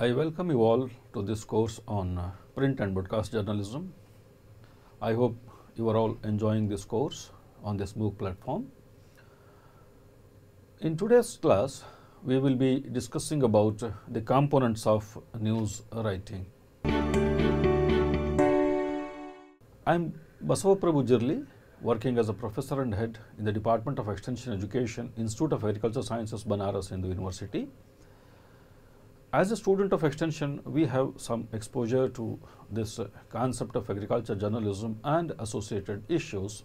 I welcome you all to this course on print and broadcast journalism. I hope you are all enjoying this course on this MOOC platform. In today's class, we will be discussing about the components of news writing. I am Basawaprabhu Jirli, working as a professor and head in the Department of Extension Education, Institute of Agricultural Sciences, Banaras, Hindu University. As a student of extension, we have some exposure to this concept of agriculture journalism and associated issues.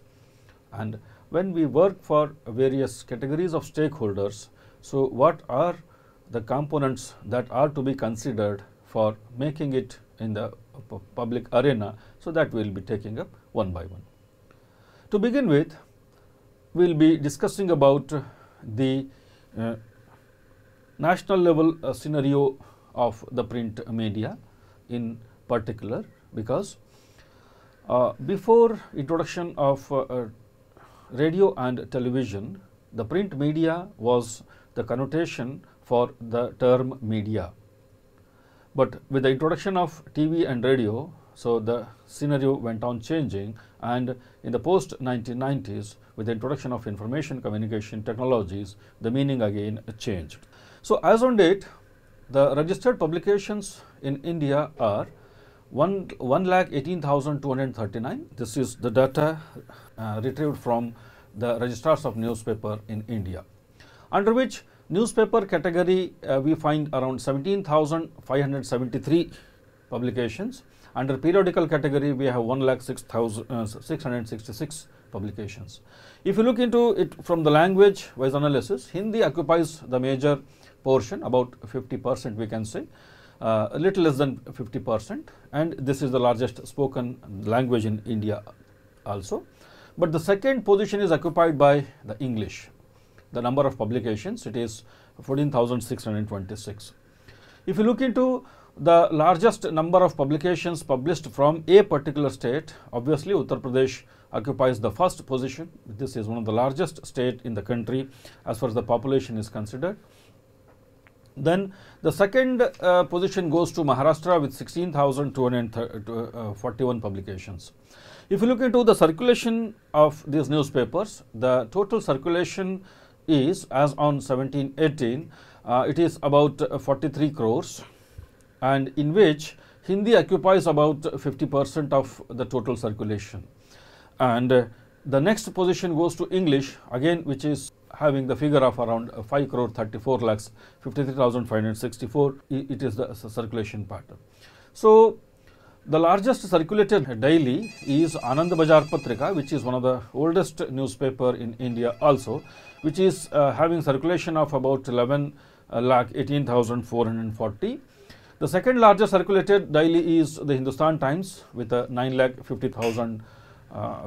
And when we work for various categories of stakeholders, so what are the components that are to be considered for making it in the public arena? So that we will be taking up one by one. To begin with, we will be discussing about the national level scenario of the print media in particular, because before introduction of radio and television, the print media was the connotation for the term media. But with the introduction of TV and radio, so the scenario went on changing, and in the post 1990s, with the introduction of information communication technologies, the meaning again changed. So as on date, the registered publications in India are 1,18,239. This is the data retrieved from the registrars of newspaper in India, under which newspaper category we find around 17,573 publications. Under periodical category, we have 1,06,666 publications. If you look into it from the language wise analysis, Hindi occupies the major portion, about 50% we can say, a little less than 50%, and this is the largest spoken language in India also. But the second position is occupied by the English. The number of publications, it is 14,626. If you look into the largest number of publications published from a particular state, obviously Uttar Pradesh occupies the first position. This is one of the largest state in the country as far as the population is considered. Then the second position goes to Maharashtra with 16,241 publications. If you look into the circulation of these newspapers, the total circulation is, as on 1718, it is about 43 crores, and in which Hindi occupies about 50% of the total circulation. And the next position goes to English, again, which is having the figure of around 5 crore 34 lakhs 53,564. It is the circulation pattern. So the largest circulated daily is Anand Bazar Patrika, which is one of the oldest newspaper in India also, which is having circulation of about 11,18,440. The second largest circulated daily is the Hindustan Times with 9,50,000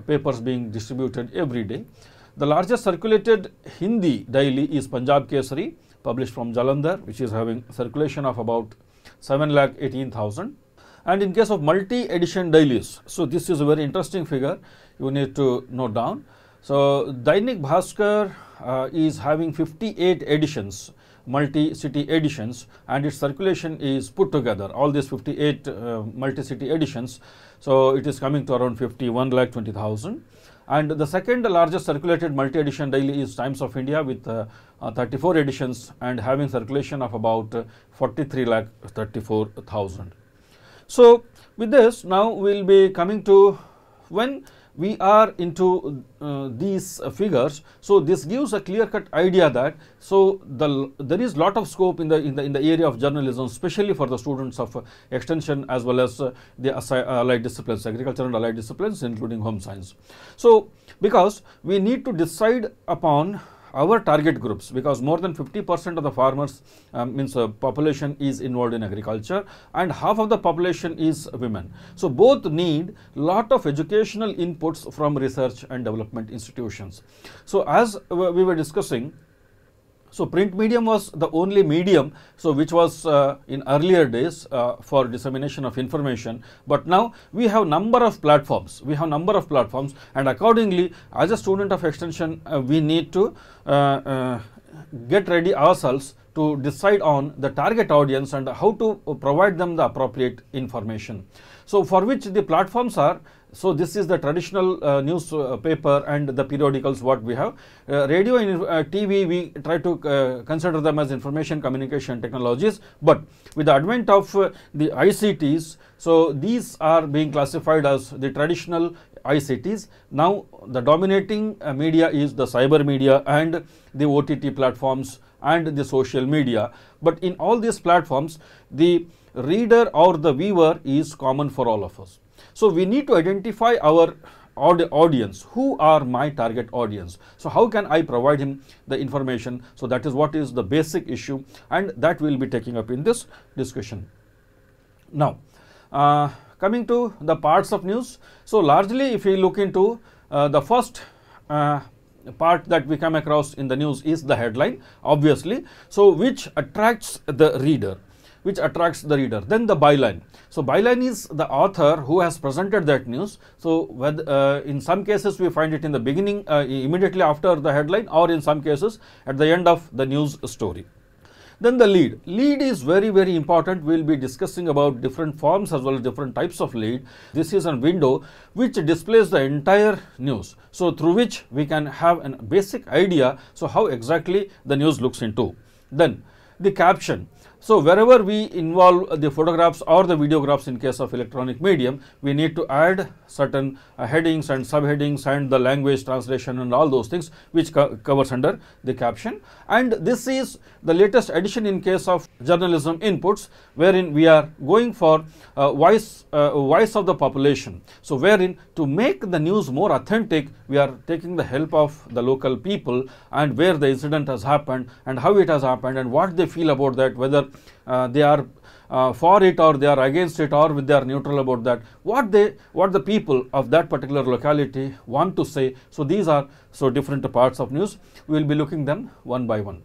papers being distributed every day. The largest circulated Hindi daily is Punjab Kesari, published from Jalandhar, which is having circulation of about 7,18,000. And in case of multi-edition dailies, so this is a very interesting figure you need to note down. So Dainik Bhaskar is having 58 editions, multi-city editions, and its circulation is put together, all these 58 multi-city editions. So it is coming to around 51,20,000. And the second largest circulated multi-edition daily is Times of India with 34 editions and having circulation of about 43,34,000. So with this, now we will be coming to, when we are into these figures, so this gives a clear-cut idea that there is lot of scope in the area of journalism, especially for the students of extension as well as the allied disciplines, agriculture and allied disciplines, including home science. So because we need to decide upon our target groups, because more than 50% of the farmers population is involved in agriculture, and half of the population is women. So both need lot of educational inputs from research and development institutions. So as we were discussing, so print medium was the only medium, so which was in earlier days for dissemination of information, but now we have number of platforms. And accordingly, as a student of extension, we need to get ready ourselves to decide on the target audience and how to provide them the appropriate information. So for which the platforms are, so this is the traditional newspaper and the periodicals what we have. Radio and TV, we try to consider them as information communication technologies, but with the advent of the ICTs, so these are being classified as the traditional ICTs. Now the dominating media is the cyber media and the OTT platforms and the social media, but in all these platforms the reader or the viewer is common for all of us. So we need to identify our audience, who are my target audience. So how can I provide him the information? So that is what is the basic issue, and that we will be taking up in this discussion. Now coming to the parts of news. So largely if we look into the first part that we come across in the news is the headline, obviously, so which attracts the reader. Then the byline. So byline is the author who has presented that news. So in some cases we find it in the beginning, immediately after the headline, or in some cases at the end of the news story. Then the lead. Lead is very, very important. We will be discussing about different forms as well as different types of lead. This is a window which displays the entire news, so through which we can have a basic idea, so how exactly the news looks into. Then the caption. So wherever we involve the photographs or the videographs in case of electronic medium, we need to add certain headings and subheadings and the language translation and all those things which covers under the caption. And this is the latest addition in case of journalism inputs, wherein we are going for voice of the population. So wherein to make the news more authentic, we are taking the help of the local people and where the incident has happened and how it has happened and what they feel about that, whether they are for it or they are against it or they are neutral about that, what the people of that particular locality want to say. So these are different parts of news. We will be looking them one by one.